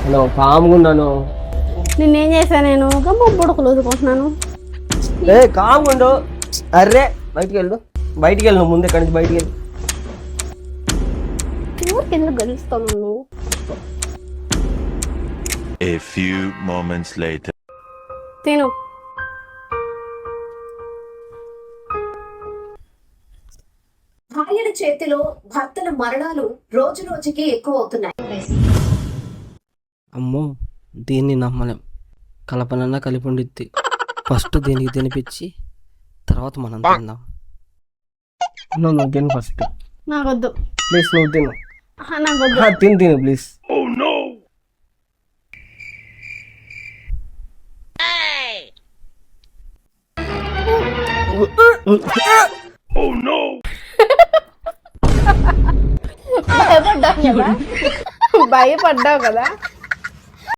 Hello కామ్గా ఉన్నాను. నిన్నేం చేశాను నేను గమ్మ బుడకలు వదుకుంటున్నాను. ఏ కామ్గా ఉండు. అర్రే బయటికి వెళ్ళు, బయటికి వెళ్ళు, నువ్వు ముందు ఎక్కడి నుంచి బయటికి వెళ్ళు. ఊరికి ఎందుకు గెలుస్తావు నువ్వు? A few moments later. తిను. భార్యల చేతిలో భర్తల మరణాలు రోజు రోజుకి ఎక్కువ అవుతున్నాయి. అమ్మో దీన్ని నమ్మలేం. కలపనన్నా కలిపి ఉండిద్ది. ఫస్ట్ దీనికి తినిపించి తర్వాత మనం తిందాం. నువ్వు తిను ఫస్ట్ నాకొద్దు. ప్లీజ్, నువ్వు తిను. నాకొద్దు. తిను ప్లీజ్. భయపడ్డావు కదా.